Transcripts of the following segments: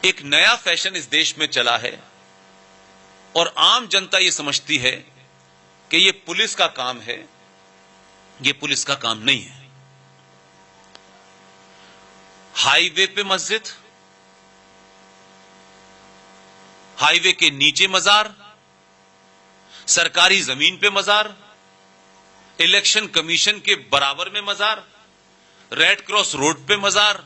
एक नया फैशन इस देश में चला है और आम जनता ये समझती है कि ये पुलिस का काम है। ये पुलिस का काम नहीं है। हाईवे पे मस्जिद, हाईवे के नीचे मजार, सरकारी जमीन पे मजार, इलेक्शन कमीशन के बराबर में मजार, रेड क्रॉस रोड पे मजार,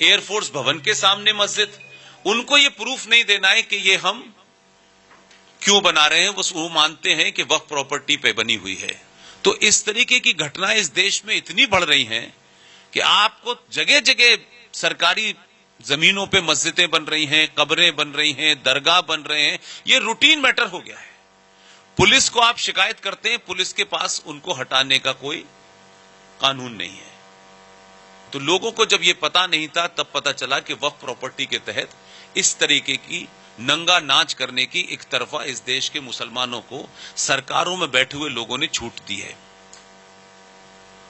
एयरफोर्स भवन के सामने मस्जिद। उनको ये प्रूफ नहीं देना है कि ये हम क्यों बना रहे हैं, बस वो मानते हैं कि वक्फ प्रॉपर्टी पे बनी हुई है। तो इस तरीके की घटनाएं इस देश में इतनी बढ़ रही हैं कि आपको जगह जगह सरकारी जमीनों पे मस्जिदें बन रही हैं, कब्रें बन रही हैं, दरगाह बन रहे हैं। ये रूटीन मैटर हो गया है। पुलिस को आप शिकायत करते हैं, पुलिस के पास उनको हटाने का कोई कानून नहीं है। तो लोगों को जब ये पता नहीं था तब पता चला कि वक्फ प्रॉपर्टी के तहत इस तरीके की नंगा नाच करने की एक तरफा इस देश के मुसलमानों को सरकारों में बैठे हुए लोगों ने छूट दी है।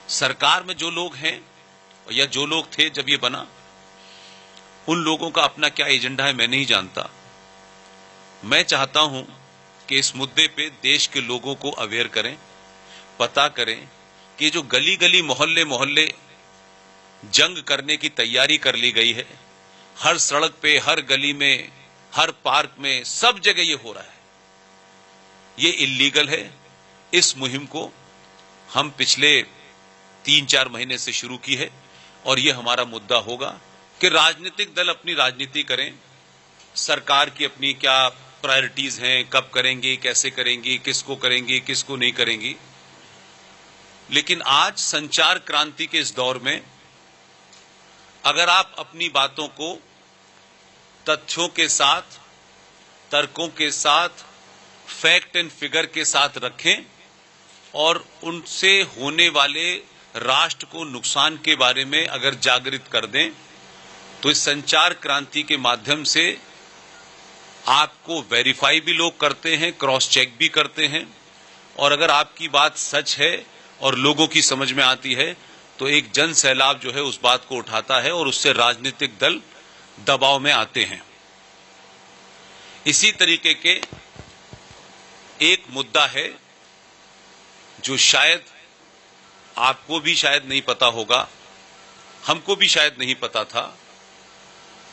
सरकार में जो लोग हैं या जो लोग थे जब ये बना, उन लोगों का अपना क्या एजेंडा है मैं नहीं जानता। मैं चाहता हूं कि इस मुद्दे पे देश के लोगों को अवेयर करें, पता करें कि जो गली गली मोहल्ले मोहल्ले जंग करने की तैयारी कर ली गई है, हर सड़क पे, हर गली में, हर पार्क में, सब जगह ये हो रहा है, ये इल्लीगल है। इस मुहिम को हम पिछले 3-4 महीने से शुरू की है और ये हमारा मुद्दा होगा कि राजनीतिक दल अपनी राजनीति करें, सरकार की अपनी क्या प्रायोरिटीज हैं, कब करेंगी, कैसे करेंगी, किसको करेंगी, किसको नहीं करेंगी। लेकिन आज संचार क्रांति के इस दौर में अगर आप अपनी बातों को तथ्यों के साथ, तर्कों के साथ, फैक्ट एंड फिगर के साथ रखें और उनसे होने वाले राष्ट्र को नुकसान के बारे में अगर जागृत कर दें, तो इस संचार क्रांति के माध्यम से आपको वेरीफाई भी लोग करते हैं, क्रॉस चेक भी करते हैं, और अगर आपकी बात सच है और लोगों की समझ में आती है तो एक जन सैलाब जो है उस बात को उठाता है और उससे राजनीतिक दल दबाव में आते हैं। इसी तरीके के एक मुद्दा है जो शायद आपको भी शायद नहीं पता होगा, हमको भी शायद नहीं पता था,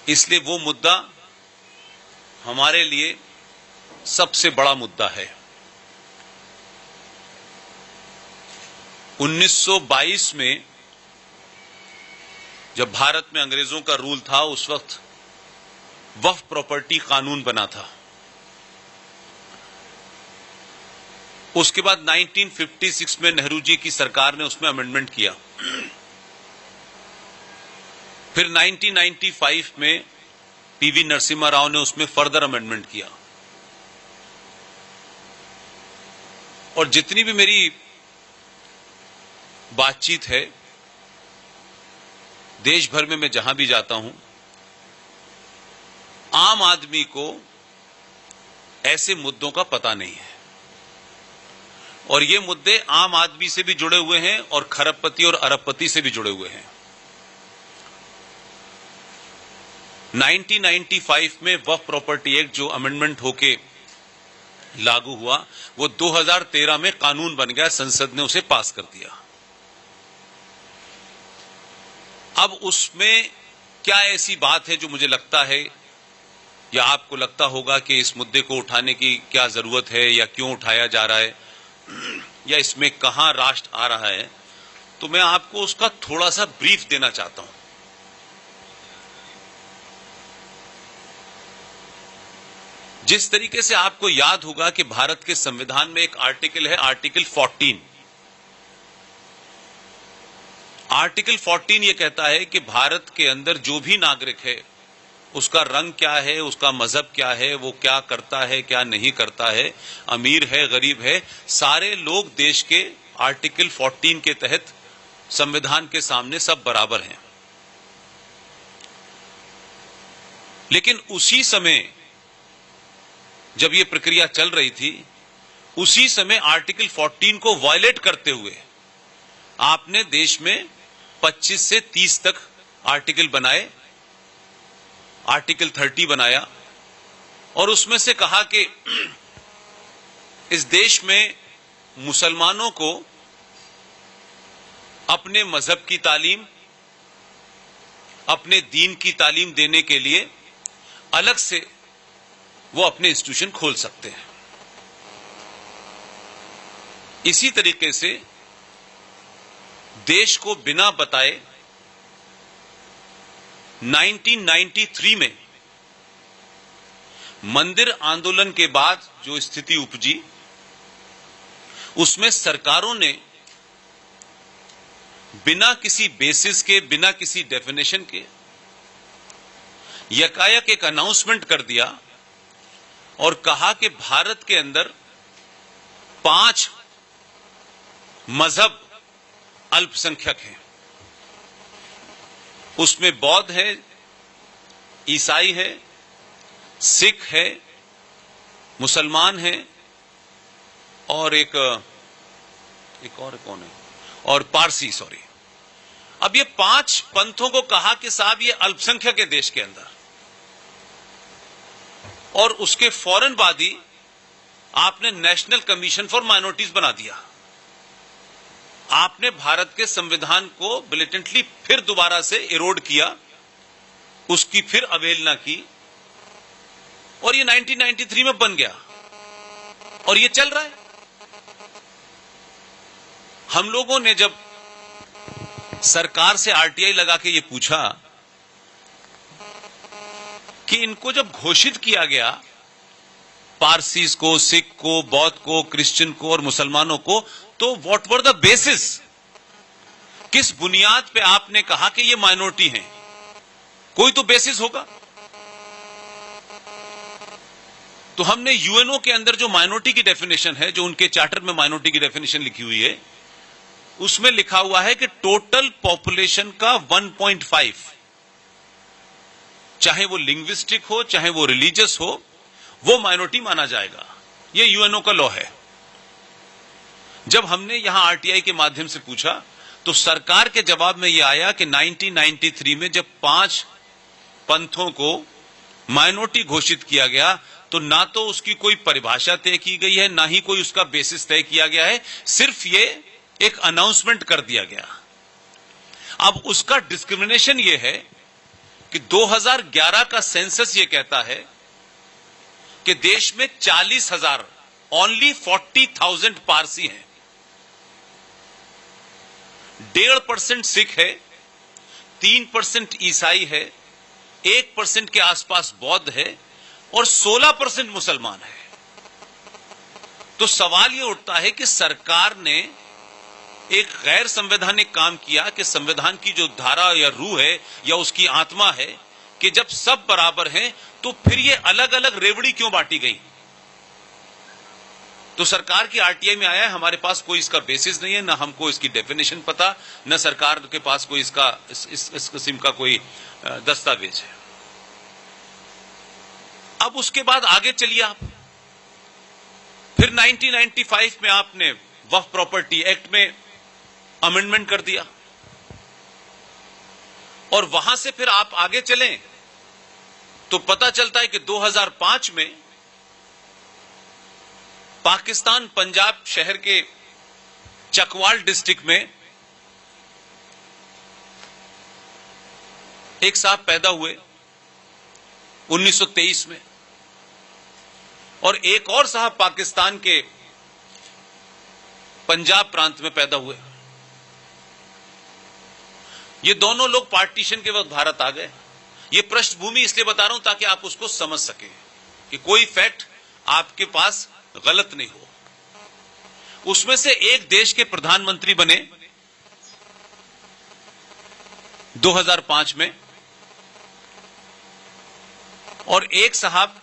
इसलिए वो मुद्दा हमारे लिए सबसे बड़ा मुद्दा है। 1922 में जब भारत में अंग्रेजों का रूल था, उस वक्त वक्फ प्रॉपर्टी कानून बना था। उसके बाद 1956 में नेहरू जी की सरकार ने उसमें अमेंडमेंट किया। फिर 1995 में पीवी नरसिम्हा राव ने उसमें फर्दर अमेंडमेंट किया। और जितनी भी मेरी बातचीत है, देश भर में मैं जहां भी जाता हूं, आम आदमी को ऐसे मुद्दों का पता नहीं है। और ये मुद्दे आम आदमी से भी जुड़े हुए हैं और खरबपति और अरबपति से भी जुड़े हुए हैं। 1995 में वक्फ प्रॉपर्टी एक्ट जो अमेंडमेंट होके लागू हुआ, वो 2013 में कानून बन गया, संसद ने उसे पास कर दिया। अब उसमें क्या ऐसी बात है जो मुझे लगता है या आपको लगता होगा कि इस मुद्दे को उठाने की क्या जरूरत है या क्यों उठाया जा रहा है या इसमें कहां राष्ट्र आ रहा है, तो मैं आपको उसका थोड़ा सा ब्रीफ देना चाहता हूं। जिस तरीके से आपको याद होगा कि भारत के संविधान में एक आर्टिकल है, आर्टिकल 14। आर्टिकल 14 यह कहता है कि भारत के अंदर जो भी नागरिक है, उसका रंग क्या है, उसका मजहब क्या है, वो क्या करता है, क्या नहीं करता है, अमीर है, गरीब है, सारे लोग देश के आर्टिकल 14 के तहत संविधान के सामने सब बराबर हैं। लेकिन उसी समय जब ये प्रक्रिया चल रही थी, उसी समय आर्टिकल 14 को वायलेट करते हुए आपने देश में 25 से 30 तक आर्टिकल बनाए। आर्टिकल 30 बनाया और उसमें से कहा कि इस देश में मुसलमानों को अपने मजहब की तालीम, अपने दीन की तालीम देने के लिए अलग से वो अपने इंस्टीट्यूशन खोल सकते हैं। इसी तरीके से देश को बिना बताए 1993 में मंदिर आंदोलन के बाद जो स्थिति उपजी, उसमें सरकारों ने बिना किसी बेसिस के, बिना किसी डेफिनेशन के यकायक एक अनाउंसमेंट कर दिया और कहा कि भारत के अंदर 5 मजहब अल्पसंख्यक हैं। उसमें बौद्ध है, ईसाई है, सिख है, मुसलमान है और एक और कौन है, और पारसी, सॉरी। अब ये 5 पंथों को कहा कि साहब ये अल्पसंख्यक है देश के अंदर, और उसके फौरन बाद ही आपने नेशनल कमीशन फॉर माइनॉरिटीज बना दिया। आपने भारत के संविधान को ब्लेटेंटली फिर दोबारा से इरोड किया, उसकी फिर अवहेलना की, और ये 1993 में बन गया और ये चल रहा है। हम लोगों ने जब सरकार से आरटीआई लगा के ये पूछा कि इनको जब घोषित किया गया, पारसीज को, सिख को, बौद्ध को, क्रिश्चियन को और मुसलमानों को, तो व्हाट वर द बेसिस, किस बुनियाद पे आपने कहा कि ये माइनॉरिटी हैं? कोई तो बेसिस होगा। तो हमने यूएनओ के अंदर जो माइनॉरिटी की डेफिनेशन है, जो उनके चार्टर में माइनॉरिटी की डेफिनेशन लिखी हुई है, उसमें लिखा हुआ है कि टोटल पॉपुलेशन का 1.5, चाहे वो लिंग्विस्टिक हो, चाहे वो रिलीजियस हो, वो माइनॉरिटी माना जाएगा। ये यूएनओ का लॉ है। जब हमने यहां आरटीआई के माध्यम से पूछा तो सरकार के जवाब में यह आया कि 1993 में जब 5 पंथों को माइनॉरिटी घोषित किया गया, तो ना तो उसकी कोई परिभाषा तय की गई है, ना ही कोई उसका बेसिस तय किया गया है, सिर्फ ये एक अनाउंसमेंट कर दिया गया। अब उसका डिस्क्रिमिनेशन ये है कि 2011 का सेंसस ये कहता है कि देश में 40,000, ओनली 40,000 पारसी हैं, 1.5% सिख है, 3% ईसाई है, 1% के आसपास बौद्ध है और 16% मुसलमान है। तो सवाल यह उठता है कि सरकार ने एक गैर संवैधानिक काम किया कि संविधान की जो धारा या रूह है या उसकी आत्मा है कि जब सब बराबर हैं, तो फिर ये अलग अलग रेवड़ी क्यों बांटी गई? तो सरकार की आरटीआई में आया है, हमारे पास कोई इसका बेसिस नहीं है, ना हमको इसकी डेफिनेशन पता, न सरकार के पास कोई इसका इस किस्म का कोई दस्तावेज है। अब उसके बाद आगे चलिए आप, फिर 1995 में आपने वक्फ प्रॉपर्टी एक्ट में अमेंडमेंट कर दिया और वहां से फिर आप आगे चलें तो पता चलता है कि 2005 में पाकिस्तान पंजाब शहर के चकवाल डिस्ट्रिक्ट में एक साहब पैदा हुए 1923 में, और एक और साहब पाकिस्तान के पंजाब प्रांत में पैदा हुए। ये दोनों लोग पार्टीशन के वक्त भारत आ गए। ये पृष्ठभूमि इसलिए बता रहा हूं ताकि आप उसको समझ सकें कि कोई फैक्ट आपके पास गलत नहीं हो। उसमें से एक देश के प्रधानमंत्री बने 2005 में, और एक साहब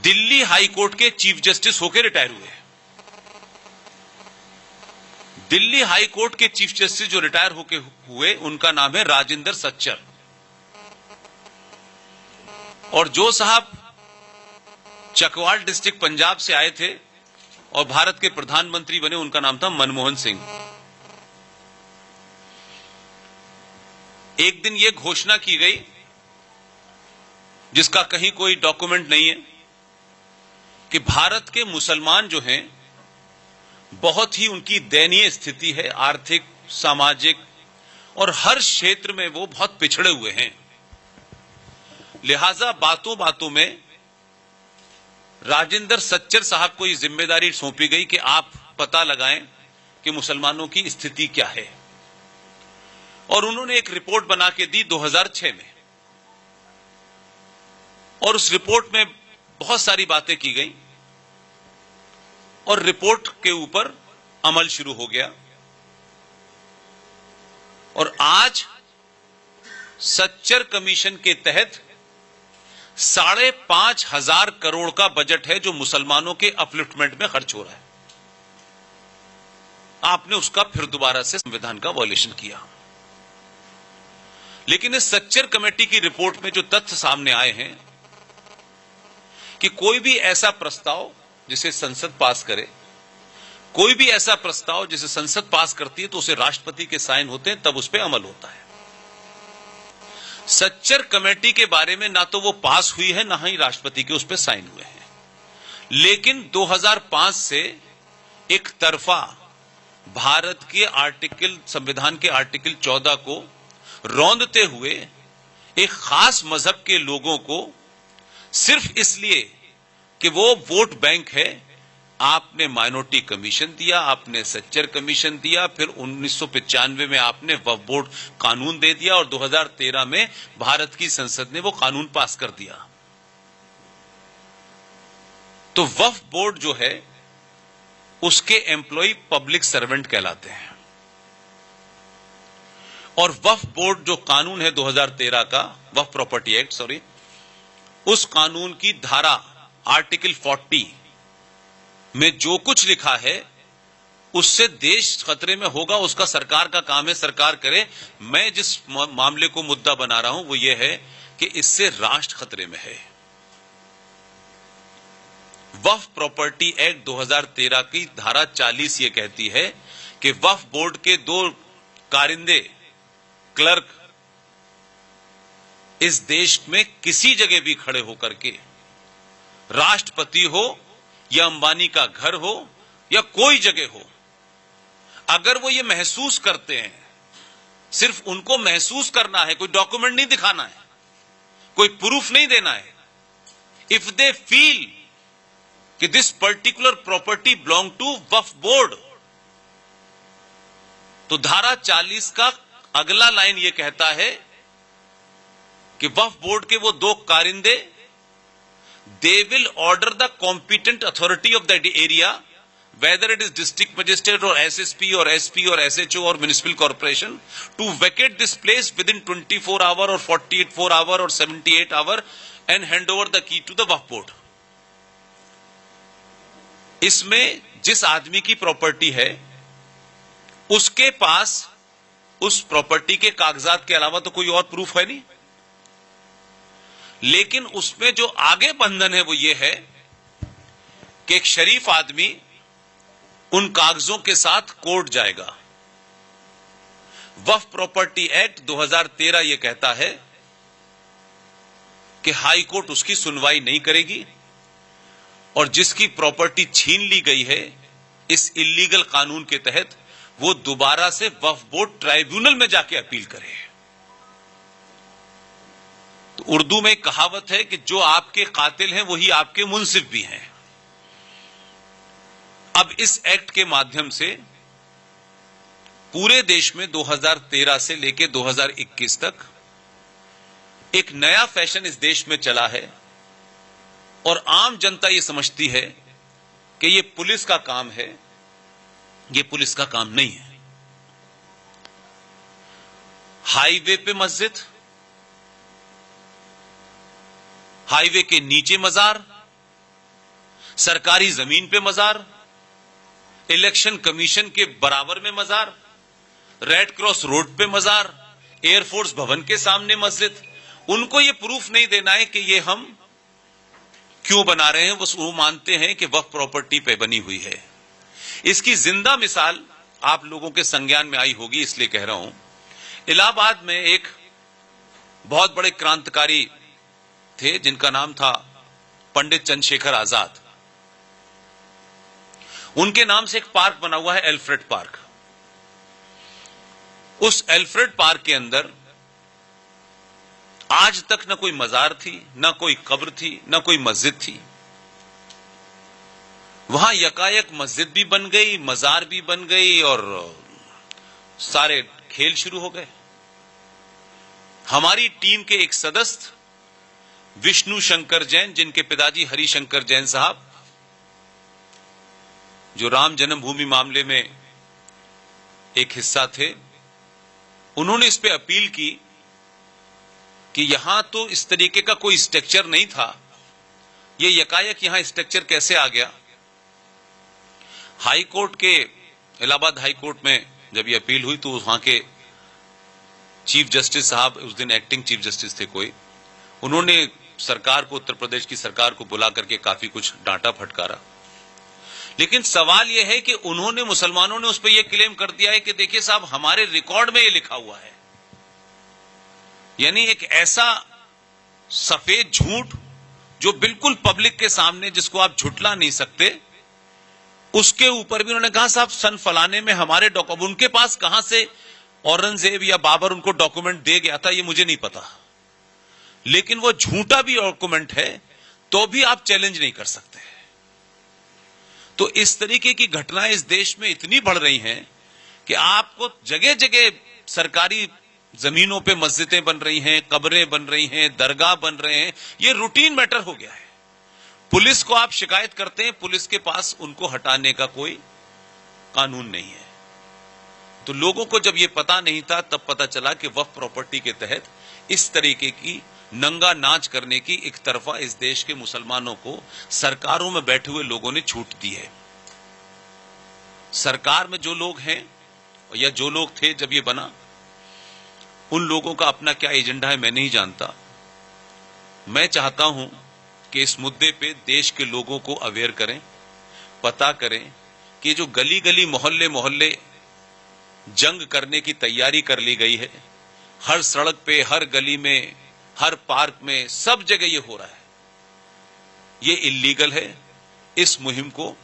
दिल्ली हाई कोर्ट के चीफ जस्टिस होकर रिटायर हुए। दिल्ली हाई कोर्ट के चीफ जस्टिस जो रिटायर होके हुए, उनका नाम है राजेंद्र सच्चर। और जो साहब चकवाल डिस्ट्रिक्ट पंजाब से आए थे और भारत के प्रधानमंत्री बने, उनका नाम था मनमोहन सिंह। एक दिन यह घोषणा की गई जिसका कहीं कोई डॉक्यूमेंट नहीं है कि भारत के मुसलमान जो हैं बहुत ही उनकी दयनीय स्थिति है, आर्थिक, सामाजिक और हर क्षेत्र में वो बहुत पिछड़े हुए हैं। लिहाजा बातों बातों में राजेंद्र सच्चर साहब को ये जिम्मेदारी सौंपी गई कि आप पता लगाएं कि मुसलमानों की स्थिति क्या है, और उन्होंने एक रिपोर्ट बना के दी 2006 में, और उस रिपोर्ट में बहुत सारी बातें की गई और रिपोर्ट के ऊपर अमल शुरू हो गया। और आज सच्चर कमीशन के तहत 5,500 करोड़ का बजट है जो मुसलमानों के अपलिफ्टमेंट में खर्च हो रहा है। आपने उसका फिर दोबारा से संविधान का वायलेशन किया। लेकिन इस सच्चर कमेटी की रिपोर्ट में जो तथ्य सामने आए हैं कि कोई भी ऐसा प्रस्ताव जिसे संसद पास करे, कोई भी ऐसा प्रस्ताव जिसे संसद पास करती है तो उसे राष्ट्रपति के साइन होते हैं, तब उस पर अमल होता है। सच्चर कमेटी के बारे में ना तो वो पास हुई है, ना ही राष्ट्रपति के उस पर साइन हुए हैं। लेकिन 2005 से एक तरफा भारत के संविधान के आर्टिकल 14 को रौंदते हुए एक खास मजहब के लोगों को सिर्फ इसलिए कि वो वोट बैंक है, आपने माइनॉरिटी कमीशन दिया, आपने सच्चर कमीशन दिया, फिर 1995 में आपने वक्फ बोर्ड कानून दे दिया और 2013 में भारत की संसद ने वो कानून पास कर दिया। तो वक्फ बोर्ड जो है उसके एम्प्लॉय पब्लिक सर्वेंट कहलाते हैं, और वक्फ बोर्ड जो कानून है 2013 का, वक्फ प्रॉपर्टी एक्ट, उस कानून की धारा आर्टिकल 40 में जो कुछ लिखा है उससे देश खतरे में होगा, उसका सरकार का काम है, सरकार करे। मैं जिस मामले को मुद्दा बना रहा हूं वो ये है कि इससे राष्ट्र खतरे में है। वक्फ प्रॉपर्टी एक्ट 2013 की धारा 40 ये कहती है कि वक्फ बोर्ड के 2 कारिंदे क्लर्क इस देश में किसी जगह भी खड़े होकर के, राष्ट्रपति हो या अंबानी का घर हो या कोई जगह हो, अगर वो ये महसूस करते हैं, सिर्फ उनको महसूस करना है, कोई डॉक्यूमेंट नहीं दिखाना है, कोई प्रूफ नहीं देना है, इफ दे फील कि this particular property belong to Waqf board, तो धारा 40 का अगला लाइन ये कहता है कि वक्फ बोर्ड के वो 2 कारिंदे, they will order the competent authority of that area, whether it is district magistrate or SSP or SP or SHO or municipal corporation, to vacate this place within 24 hour or 48 hour or 78 hour and hand over the key to the Waqf board. इसमें जिस आदमी की property है उसके पास उस property के कागजात के अलावा तो कोई और प्रूफ है नहीं, लेकिन उसमें जो आगे बंधन है वो ये है कि एक शरीफ आदमी उन कागजों के साथ कोर्ट जाएगा। वक्फ प्रॉपर्टी एक्ट 2013 ये कहता है कि हाई कोर्ट उसकी सुनवाई नहीं करेगी, और जिसकी प्रॉपर्टी छीन ली गई है इस इल्लीगल कानून के तहत, वो दोबारा से वक्फ बोर्ड ट्राइब्यूनल में जाके अपील करे। तो उर्दू में एक कहावत है कि जो आपके कातिल हैं वही आपके मुंसिफ भी हैं। अब इस एक्ट के माध्यम से पूरे देश में 2013 से लेकर 2021 तक एक नया फैशन इस देश में चला है, और आम जनता ये समझती है कि ये पुलिस का काम है। ये पुलिस का काम नहीं है। हाईवे पे मस्जिद, हाईवे के नीचे मजार, सरकारी जमीन पे मजार, इलेक्शन कमीशन के बराबर में मजार, रेड क्रॉस रोड पे मजार, एयरफोर्स भवन के सामने मस्जिद, उनको ये प्रूफ नहीं देना है कि ये हम क्यों बना रहे हैं, वो मानते हैं कि वक्फ प्रॉपर्टी पे बनी हुई है। इसकी जिंदा मिसाल आप लोगों के संज्ञान में आई होगी, इसलिए कह रहा हूं। इलाहाबाद में एक बहुत बड़े क्रांतिकारी थे जिनका नाम था पंडित चंद्रशेखर आजाद। उनके नाम से एक पार्क बना हुआ है, एल्फ्रेड पार्क। उस एल्फ्रेड पार्क के अंदर आज तक न कोई मजार थी, न कोई कब्र थी, न कोई मस्जिद थी। वहां यकायक मस्जिद भी बन गई, मजार भी बन गई और सारे खेल शुरू हो गए। हमारी टीम के एक सदस्य विष्णु शंकर जैन, जिनके पिताजी हरिशंकर जैन साहब, जो राम जन्मभूमि मामले में एक हिस्सा थे, उन्होंने इस पे अपील की कि यहां तो इस तरीके का कोई स्ट्रक्चर नहीं था, ये यकायक यहां स्ट्रक्चर कैसे आ गया। हाई कोर्ट के, इलाहाबाद हाई कोर्ट में जब ये अपील हुई तो वहां के चीफ जस्टिस साहब, उस दिन एक्टिंग चीफ जस्टिस थे कोई, उन्होंने सरकार को, उत्तर प्रदेश की सरकार को बुला करके काफी कुछ डांटा फटकारा। लेकिन सवाल यह है कि उन्होंने, मुसलमानों ने उस पर यह क्लेम कर दिया है कि देखिए साहब, हमारे रिकॉर्ड में यह लिखा हुआ है। यानी एक ऐसा सफेद झूठ जो बिल्कुल पब्लिक के सामने, जिसको आप झुटला नहीं सकते, उसके ऊपर भी उन्होंने कहा साहब सन फलाने में हमारे डॉक्यूमेंट, उनके पास कहां से औरंगजेब या बाबर उनको डॉक्यूमेंट दे गया था ये मुझे नहीं पता, लेकिन वो झूठा भी डॉक्यूमेंट है तो भी आप चैलेंज नहीं कर सकते। तो इस तरीके की घटनाएं इस देश में इतनी बढ़ रही हैं कि आपको जगह जगह सरकारी जमीनों पे मस्जिदें बन रही हैं, कब्रें बन रही हैं, दरगाह बन रहे हैं। ये रूटीन मैटर हो गया है। पुलिस को आप शिकायत करते हैं, पुलिस के पास उनको हटाने का कोई कानून नहीं है। तो लोगों को जब ये पता नहीं था तब पता चला कि वक्फ प्रॉपर्टी के तहत इस तरीके की नंगा नाच करने की एक तरफा इस देश के मुसलमानों को सरकारों में बैठे हुए लोगों ने छूट दी है। सरकार में जो लोग हैं या जो लोग थे जब ये बना, उन लोगों का अपना क्या एजेंडा है मैं नहीं जानता। मैं चाहता हूं कि इस मुद्दे पे देश के लोगों को अवेयर करें, पता करें कि जो गली गली मोहल्ले मोहल्ले जंग करने की तैयारी कर ली गई है, हर सड़क पे, हर गली में, हर पार्क में, सब जगह ये हो रहा है, ये इल्लीगल है। इस मुहिम को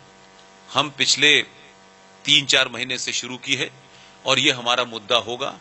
हम पिछले 3-4 महीने से शुरू की है और ये हमारा मुद्दा होगा।